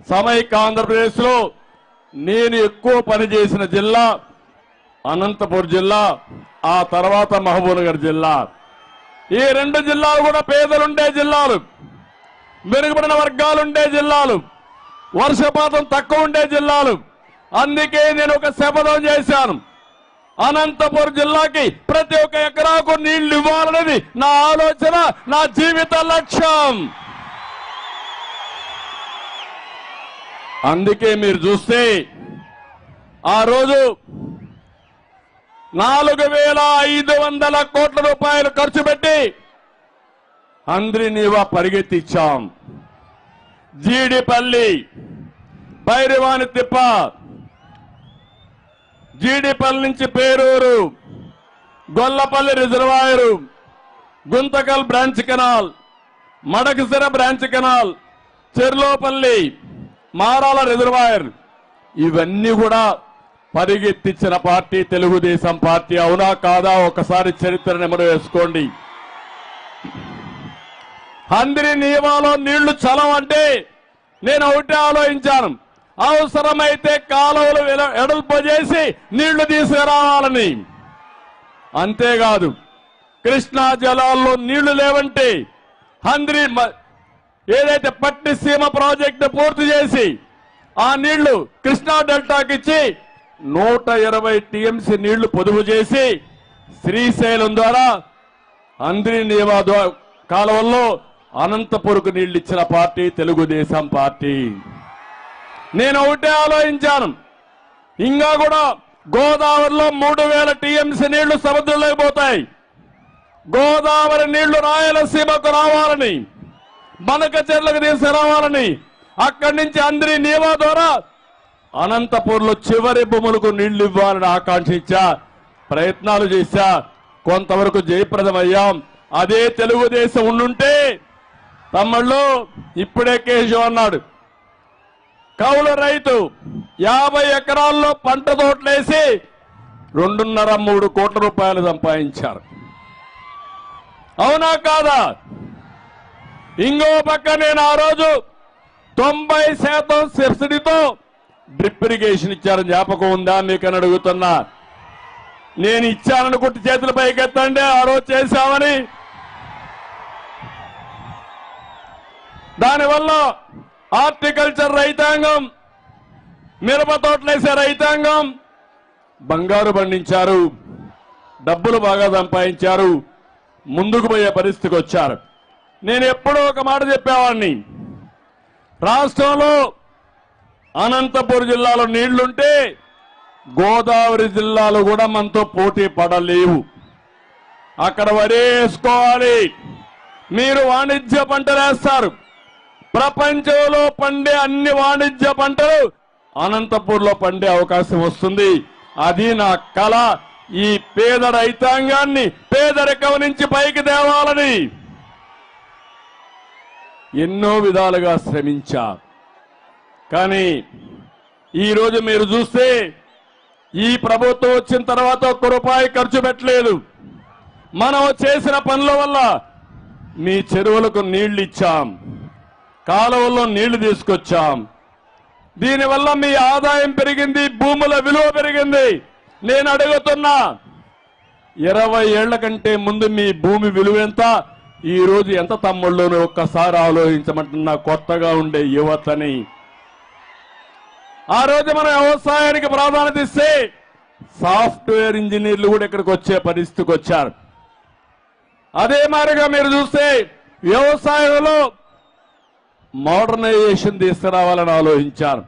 సమైక్య ఆంధ్రప్రదేశ్లో నేను ఎక్కువ పనిచేసిన జిల్లా అనంతపురం జిల్లా, ఆ తర్వాత మహబూబ్నగర్ జిల్లా. ఈ రెండు జిల్లాలు కూడా పేదలుండే జిల్లాలు, మెరుగుపడిన వర్గాలుండే జిల్లాలు, వర్షపాతం తక్కువ ఉండే జిల్లాలు. అందుకే నేను ఒక శపథం చేశాను, అనంతపురం జిల్లాకి ప్రతి ఒక్క ఎకరాకు నీళ్లు ఇవ్వాలనేది నా ఆలోచన, నా జీవిత లక్ష్యం. అందుకే మీరు చూస్తే ఆ రోజు 4,500 కోట్ల రూపాయలు ఖర్చు పెట్టి అంద్రినీవా పరిగెత్తిచ్చాం. జీడిపల్లి, భైరవాని తిప్ప, జీడిపల్లి నుంచి Peruru, Gollapalli reservoir, Guntakal branch canal, Madakasira branch canal, Cherlopalli, Marala reservoir, ఇవన్నీ కూడా పరిగెత్తించిన పార్టీ తెలుగుదేశం పార్టీ. అవునా కాదా? ఒకసారి చరిత్ర నెమరు వేసుకోండి. అంద్రినీవాలో నీళ్లు చలవంటే నేను ఒకటే ఆలోచించాను, అవసరమైతే కాలువలు ఎడల్పు చేసి నీళ్లు తీసుకురావాలని. అంతేకాదు, కృష్ణా జలాల్లో నీళ్లు లేవంటే ఏదైతే పట్టిసీమ ప్రాజెక్టు పూర్తి చేసి ఆ నీళ్లు కృష్ణా డెల్టాకి ఇచ్చి 120 టీఎంసీ నీళ్లు పొదుపు చేసి శ్రీశైలం ద్వారా అంద్రినీవా కాలువల్లో అనంతపురకు నీళ్లు ఇచ్చిన పార్టీ తెలుగుదేశం పార్టీ. నేను ఒకటే ఆలోచించాను, ఇంకా కూడా గోదావరిలో 3,000 టీఎంసీ నీళ్లు సముద్రంలోకి పోతాయి. గోదావరి నీళ్లు రాయలసీమకు రావాలని, బనకచెర్లకు తీసుకురావాలని, అక్కడి నుంచి అంద్రినీవా ద్వారా అనంతపూర్లో చివరి భూములకు నీళ్లు ఇవ్వాలని ఆకాంక్షించా, ప్రయత్నాలు చేశా, కొంతవరకు జయప్రదమయ్యాం. అదే తెలుగుదేశం ఉండుంటే తమ్ముళ్ళు, ఇప్పుడే కేశవ్ అన్నాడు, కౌలు రైతు 50 ఎకరాల్లో పంట తోటలేసి 2.5-3 కోట్ల రూపాయలు సంపాదించారు. అవునా కాదా? ఇంకో పక్క నేను ఆ రోజు 90% సబ్సిడీతో డ్రిప్ ఇరిగేషన్ ఇచ్చారని జ్ఞాపకం ఉందా మీకని అడుగుతున్నా. నేను ఇచ్చాననుకుంటే చేతుల పైకెత్తండి, ఆ రోజు చేశామని. దానివల్ల హార్టికల్చర్ రైతాంగం, మిరప తోటలేసే రైతాంగం బంగారు పండించారు, డబ్బులు బాగా సంపాదించారు, ముందుకు పోయే పరిస్థితికి వచ్చారు. నేను ఎప్పుడూ ఒక మాట చెప్పేవాడిని, రాష్ట్రంలో అనంతపురం జిల్లాలో నీళ్లుంటే గోదావరి జిల్లాలో కూడా మనతో పోటీ పడలేవు. అక్కడ వరేసుకోవాలి. మీరు వాణిజ్య పంటలు వేస్తారు, ప్రపంచంలో పండే అన్ని వాణిజ్య పంటలు అనంతపూర్లో పండే అవకాశం వస్తుంది. అది నా కళ. ఈ పేద రైతాంగాన్ని పేదరికం నుంచి పైకి తేవాలని ఎన్నో విధాలుగా శ్రమించా. కానీ ఈరోజు మీరు చూస్తే ఈ ప్రభుత్వం వచ్చిన తర్వాత ₹1 ఖర్చు పెట్టలేదు. మనం చేసిన పనుల వల్ల మీ చెరువులకు నీళ్లు ఇచ్చాం, కాలువల్లో నీళ్లు తీసుకొచ్చాం. దీనివల్ల మీ ఆదాయం పెరిగింది, భూముల విలువ పెరిగింది. నేను అడుగుతున్నా, 20 ఏళ్ల కంటే ముందు మీ భూమి విలువ ఎంత, ఈ రోజు ఎంత తమ్ముళ్ళను ఒక్కసారి ఆలోచించమంటున్నా కొత్తగా ఉండే యువతని. ఆ రోజు మనం వ్యవసాయానికి ప్రాధాన్యత ఇస్తే సాఫ్ట్వేర్ ఇంజనీర్లు కూడా ఇక్కడికి వచ్చే పరిస్థితికి వచ్చారు. అదే మాదిరిగా మీరు చూస్తే వ్యవసాయంలో మోడర్నైజేషన్ తీసుకురావాలని ఆలోచించారు.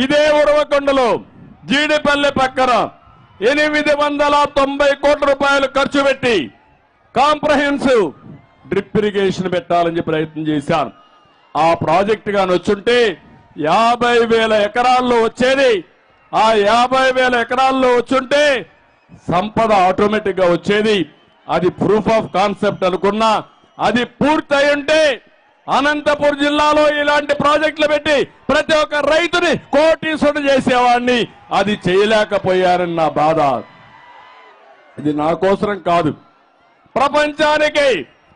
ఇదే ఉరవకొండలో జీడిపల్లి పక్కన 890 కోట్ల రూపాయలు ఖర్చు పెట్టి కాంప్రహెన్సివ్ డ్రిప్ ఇరిగేషన్ పెట్టాలని ప్రయత్నం చేశాను. ఆ ప్రాజెక్టు గాని వచ్చుంటే 50,000 ఎకరాల్లో వచ్చేది. ఆ 50,000 ఎకరాల్లో వచ్చుంటే సంపద ఆటోమేటిక్ గా వచ్చేది. అది ప్రూఫ్ ఆఫ్ కాన్సెప్ట్ అనుకున్నా. అది పూర్తయి ఉంటే అనంతపురం జిల్లాలో ఇలాంటి ప్రాజెక్టులు పెట్టి ప్రతి ఒక్క రైతుని కోటీశ్వరుడు చేసేవాడిని. అది చేయలేకపోయారని నా బాధ. ఇది నా కోసరం కాదు, ప్రపంచానికి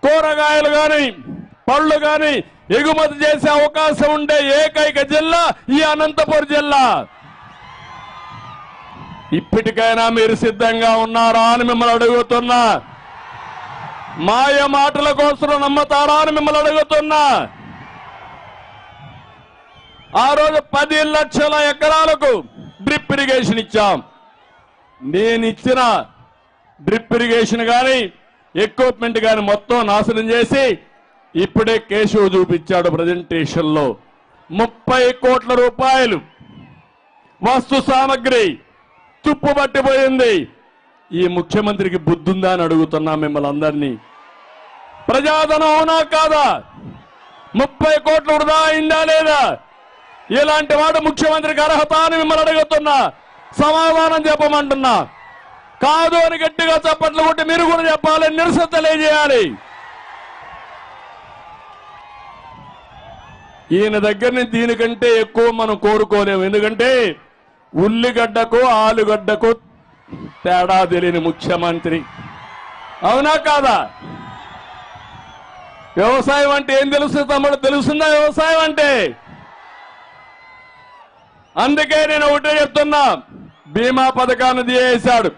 కూరగాయలు గాని పళ్ళు గాని ఎగుమతి చేసే అవకాశం ఉండే ఏకైక జిల్లా ఈ అనంతపురం జిల్లా. ఇప్పటికైనా మీరు సిద్ధంగా ఉన్నారా అని మిమ్మల్ని అడుగుతున్నా. మాయ మాటల కోసం నమ్మతారా అని మిమ్మల్ని అడుగుతున్నా. ఆ రోజు 10 లక్షల ఎకరాలకు డ్రిప్ ఇరిగేషన్ ఇచ్చాం. నేను ఇచ్చిన డ్రిప్ ఇరిగేషన్ కానీ ఎక్విప్మెంట్ కానీ మొత్తం నాశనం చేసి ఇప్పుడే కేశవ్ చూపించాడు ప్రజెంటేషన్ లో 30 కోట్ల రూపాయలు వస్తు సామగ్రి తుప్పు పట్టిపోయింది. ఈ ముఖ్యమంత్రికి బుద్ధుందా అని అడుగుతున్నా మిమ్మల్ని అందరినీ. ప్రజాధనం అవునా కాదా? 30 కోట్లు వృధా అయిందా లేదా? ఇలాంటి వాడు ముఖ్యమంత్రికి అర్హత అని మిమ్మల్ని అడుగుతున్నా. సమాధానం చెప్పమంటున్నా. కాదు అని గట్టిగా చప్పట్లు కొట్టి మీరు కూడా చెప్పాలి, నిరసన తెలియజేయాలి. ఈయన దగ్గర నుంచి దీనికంటే ఎక్కువ మనం కోరుకోలేము. ఎందుకంటే ఉల్లిగడ్డకు ఆలుగడ్డకు తేడా తెలియని ముఖ్యమంత్రి. అవునా కాదా? వ్యవసాయం అంటే ఏం తెలుస్తుంది తమ్ముడు? తెలుస్తుందా వ్యవసాయం అంటే? అందుకే నేను ఒకటే చెప్తున్నా, బీమా పథకాన్ని తీసేశాడు.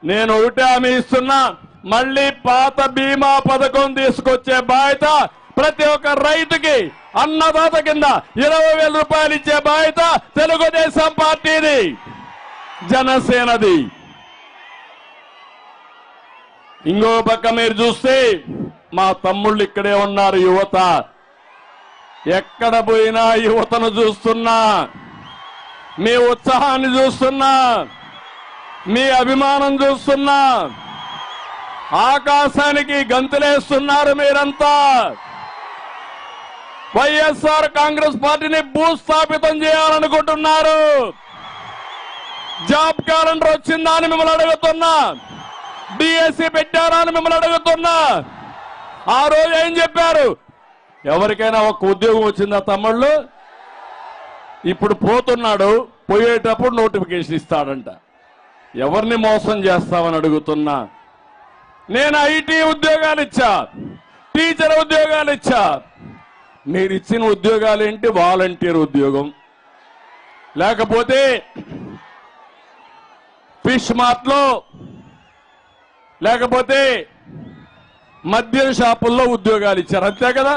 నేను ఒకటే హామీ ఇస్తున్నా, మళ్ళీ పాత బీమా పథకం తీసుకొచ్చే బాధ్యత ప్రతి ఒక్క రైతుకి అన్నదాత కింద 20,000 రూపాయలు ఇచ్చే బాధ్యత తెలుగుదేశం పార్టీది, జనసేనది. ఇంకో పక్క మీరు చూస్తే మా తమ్ముళ్ళు ఇక్కడే ఉన్నారు. యువత ఎక్కడ పోయినా యువతను చూస్తున్నా, మీ ఉత్సాహాన్ని చూస్తున్నా, మీ అభిమానం చూస్తున్నా. ఆకాశానికి గంతులేస్తున్నారు మీరంతా. వైఎస్ఆర్ కాంగ్రెస్ పార్టీని భూస్థాపితం చేయాలనుకుంటున్నారు. జాబ్ క్యాలెండర్ వచ్చిందా అని మిమ్మల్ని అడుగుతున్నా. డిఎస్సి పెట్టారా అని మిమ్మల్ని అడుగుతున్నా. ఆ రోజు ఏం చెప్పారు? ఎవరికైనా ఒక ఉద్యోగం వచ్చిందా తమ్ముళ్ళు? ఇప్పుడు పోతున్నాడు, పోయేటప్పుడు నోటిఫికేషన్ ఇస్తాడంట. ఎవరిని మోసం చేస్తామని అడుగుతున్నా. నేను ఐటీ ఉద్యోగాలు ఇచ్చా, టీచర్ ఉద్యోగాలు ఇచ్చా. మీరు ఇచ్చిన ఉద్యోగాలు ఏంటి? వాలంటీర్ ఉద్యోగం, లేకపోతే ఫిష్ మార్ట్ లో, లేకపోతే మద్యం షాపుల్లో ఉద్యోగాలు ఇచ్చారు. అంతే కదా?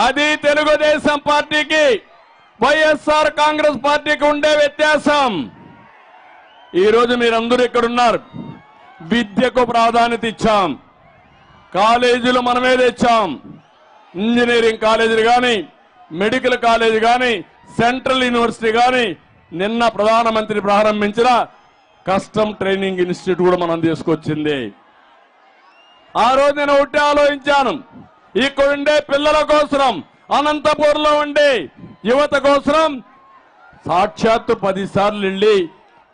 అది తెలుగుదేశం పార్టీకి వైఎస్ఆర్ కాంగ్రెస్ పార్టీకి ఉండే వ్యత్యాసం. ఈరోజు మీరందరూ ఇక్కడున్నారు. విద్యకు ప్రాధాన్యత ఇచ్చాం. కాలేజీలు మనమే తెచ్చాం. ఇంజనీరింగ్ కాలేజీలు కానీ, మెడికల్ కాలేజీ కానీ, సెంట్రల్ యూనివర్సిటీ కానీ, నిన్న ప్రధానమంత్రి ప్రారంభించిన కస్టమ్ ట్రైనింగ్ ఇన్స్టిట్యూట్ కూడా మనం తీసుకొచ్చింది. ఆ రోజు నేను ఒకటి ఆలోచించాను, ఇక్కడుండే పిల్లల కోసం, అనంతపూర్లో ఉండే యువత కోసం సాక్షాత్తు 10 సార్లు వెళ్ళి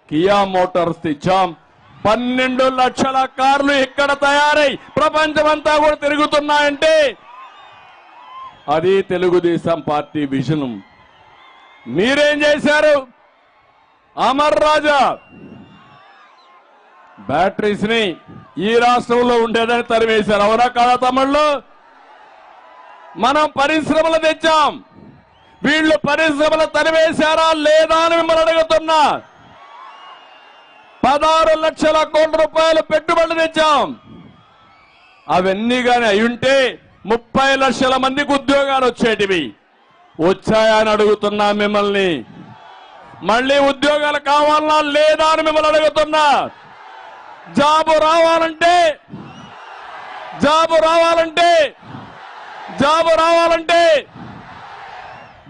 కియా మోటార్స్ తెచ్చాం. 12 లక్షల కార్లు ఇక్కడ తయారై ప్రపంచమంతా కూడా తిరుగుతున్నాయంటే అది తెలుగుదేశం పార్టీ విజన్. మీరేం చేశారు? అమర్ రాజా బ్యాటరీస్ ని ఈ రాష్ట్రంలో ఉండేదని తరివేశారు. అవునా కాదా తమ్ముళ్ళు? మనం పరిశ్రమలు తెచ్చాం. వీళ్ళు పరిశ్రమలు తరివేశారా లేదా అని మిమ్మల్ని అడుగుతున్నా. 16 లక్షల కోట్ల రూపాయలు పెట్టుబడులు తెచ్చాం. అవన్నీ కానీ అయ్యుంటే 30 లక్షల మందికి ఉద్యోగాలు వచ్చేటివి. వచ్చాయా అని అడుగుతున్నా మిమ్మల్ని. మళ్ళీ ఉద్యోగాలు కావాలన్నా లేదా అని మిమ్మల్ని అడుగుతున్నా. జాబు రావాలంటే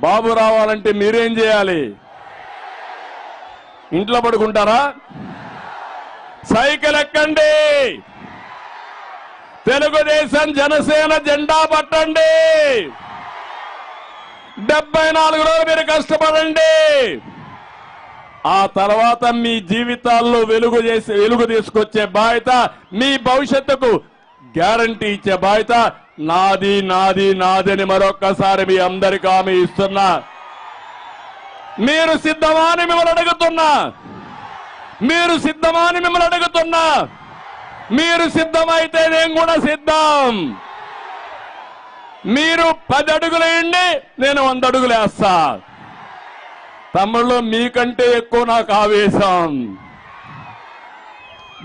బాబు రావాలంటే మీరేం చేయాలి? ఇంట్లో పడుకుంటారా? సైకిల్ ఎక్కండి, తెలుగుదేశం జనసేన జెండా పట్టండి, 74 రోజులు మీరు కష్టపడండి. ఆ తర్వాత మీ జీవితాల్లో వెలుగు తీసుకొచ్చే బాధ్యత, మీ భవిష్యత్తుకు గ్యారంటీ ఇచ్చే బాధ్యత నాది నాది నాదని మరొక్కసారి మీ అందరికీ హామీ ఇస్తున్నా. మీరు సిద్ధమా అని మిమ్మల్ని అడుగుతున్నా. మీరు సిద్ధమైతే నేను కూడా సిద్ధం. మీరు 10 అడుగులు వేయండి, నేను 100 అడుగులు వేస్తా. తమ్ముళ్ళు, మీకంటే ఎక్కువ నాకు ఆవేశం.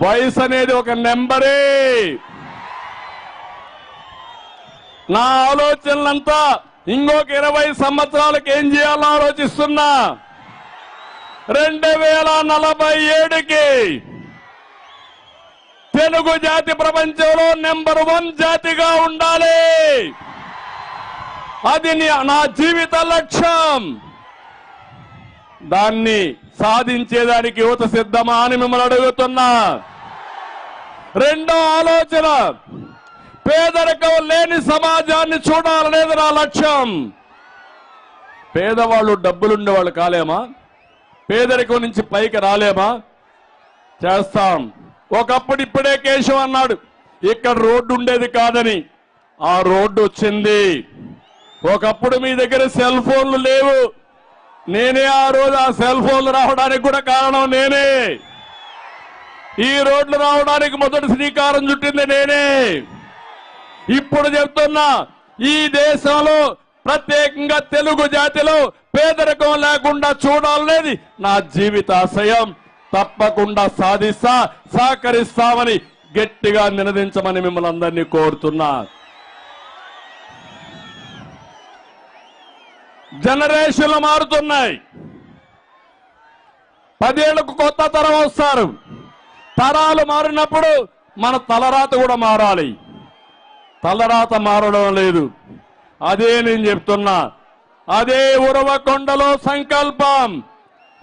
వయసు అనేది ఒక నెంబరే. నా ఆలోచనలంతా ఇంకొక 20 సంవత్సరాలకు ఏం చేయాలో ఆలోచిస్తున్నా. 2047కి తెలుగు జాతి ప్రపంచంలో నెంబర్ 1 జాతిగా ఉండాలి. అది నా జీవిత లక్ష్యం. దాన్ని సాధించేదానికి యువత సిద్ధమా అని మిమ్మల్ని అడుగుతున్నా. రెండో ఆలోచన, పేదరికం లేని సమాజాన్ని చూడాలనేది నా లక్ష్యం. పేదవాళ్ళు డబ్బులుండేవాళ్ళు కాలేమా? పేదరికం నుంచి పైకి రాలేమా? చేస్తాం. ఒకప్పుడు ఇప్పుడే కేశవ్ అన్నాడు ఇక్కడ రోడ్డు ఉండేది కాదని. ఆ రోడ్డు వచ్చింది. ఒకప్పుడు మీ దగ్గర సెల్ ఫోన్లు లేవు. నేనే ఆ రోజు ఆ సెల్ ఫోన్లు రావడానికి కూడా కారణం నేనే. ఈ రోడ్లు రావడానికి మొదటి శ్రీకారం చుట్టింది నేనే. ఇప్పుడు చెప్తున్నా, ఈ దేశంలో ప్రత్యేకంగా తెలుగు జాతిలో పేదరికం లేకుండా చూడాలనేది నా జీవితాశయం. తప్పకుండా సాధిస్తా, సహకరిస్తామని గట్టిగా నినదించమని మిమ్మల్ని అందరినీ కోరుతున్నా. జనరేషన్లు మారుతున్నాయి. 10 ఏళ్లకు కొత్త తరం వస్తారు. తరాలు మారినప్పుడు మన తలరాత కూడా మారాలి. తలరాత మారడం లేదు. అదే నేను చెప్తున్నా. అదే ఉరవకొండలో సంకల్పం.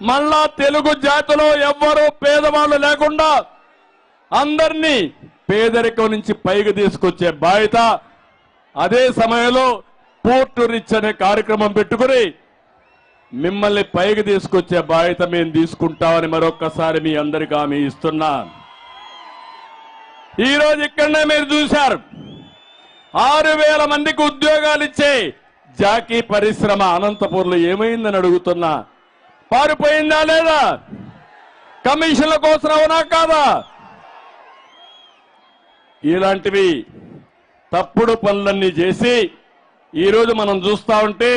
మళ్ళా తెలుగు జాతిలో ఎవ్వరూ పేదవాళ్ళు లేకుండా అందరినీ పేదరికం నుంచి పైకి తీసుకొచ్చే బాధ్యత. అదే సమయంలో పోర్టు రిచ్ అనే కార్యక్రమం పెట్టుకుని మిమ్మల్ని పైకి తీసుకొచ్చే బాధ్యత మేము తీసుకుంటామని మరొక్కసారి మీ అందరికీ హామీ ఇస్తున్నా. ఈరోజు ఇక్కడనే మీరు చూశారు, 6000 మందికి ఉద్యోగాలు ఇచ్చే జాకీ పరిశ్రమ అనంతపూర్లో ఏమైందని అడుగుతున్నా. పారిపోయిందా లేదా? కమిషన్ల కోసం అవునా కాదా? ఇలాంటివి తప్పుడు పనులన్నీ చేసి ఈరోజు మనం చూస్తా ఉంటే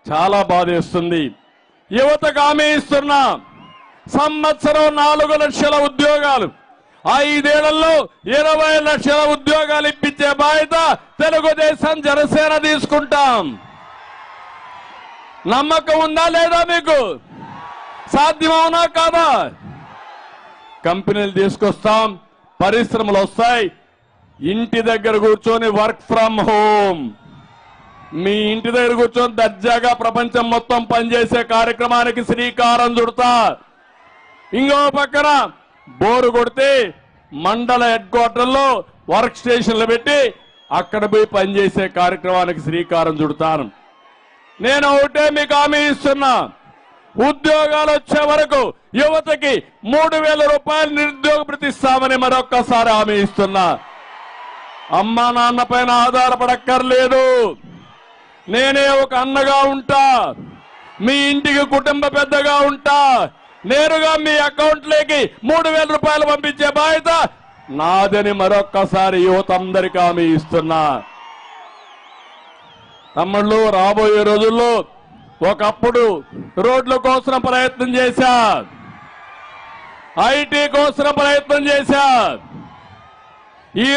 చాలా బాధేస్తుంది. యువతకు హామీ ఇస్తున్నా, సంవత్సరం 4 లక్షల ఉద్యోగాలు, 5 ఏళ్లలో 20 లక్షల ఉద్యోగాలు ఇప్పించే బాధ్యత తెలుగుదేశం జనసేన తీసుకుంటాం. నమ్మకం ఉందా లేదా మీకు? సాధ్యమవునా కాదా? కంపెనీలు తీసుకొస్తాం, పరిశ్రమలు వస్తాయి. ఇంటి దగ్గర కూర్చొని వర్క్ ఫ్రమ్ హోమ్, మీ ఇంటి దగ్గర కూర్చొని దర్జాగా ప్రపంచం మొత్తం పనిచేసే కార్యక్రమానికి శ్రీకారం చుడతా. ఇంకో పక్కన బోరు కొడితే మండల హెడ్ క్వార్టర్లో వర్క్ స్టేషన్లు పెట్టి అక్కడ పోయి పనిచేసే కార్యక్రమానికి శ్రీకారం చుడతాను. నేను ఒకటే మీకు హామీ ఇస్తున్నా, ఉద్యోగాలు వచ్చే వరకు యువతకి 3000 రూపాయలు నిరుద్యోగ భృతి ఇస్తామని మరొక్కసారి హామీ ఇస్తున్నా. అమ్మా నాన్న పైన ఆధారపడక్కర్లేదు. నేనే ఒక అన్నగా ఉంటా, మీ ఇంటికి కుటుంబ పెద్దగా ఉంటా. నేరుగా మీ అకౌంట్లోకి 3000 రూపాయలు పంపించే బాధ్యత నాదని మరొక్కసారి యువత అందరికీ హామీ ఇస్తున్నా. తమ్ముళ్ళు, రాబోయే రోజుల్లో ఒకప్పుడు రోడ్ల కోసం ప్రయత్నం చేశా, ఐటీ కోసం ప్రయత్నం చేశా. ఈ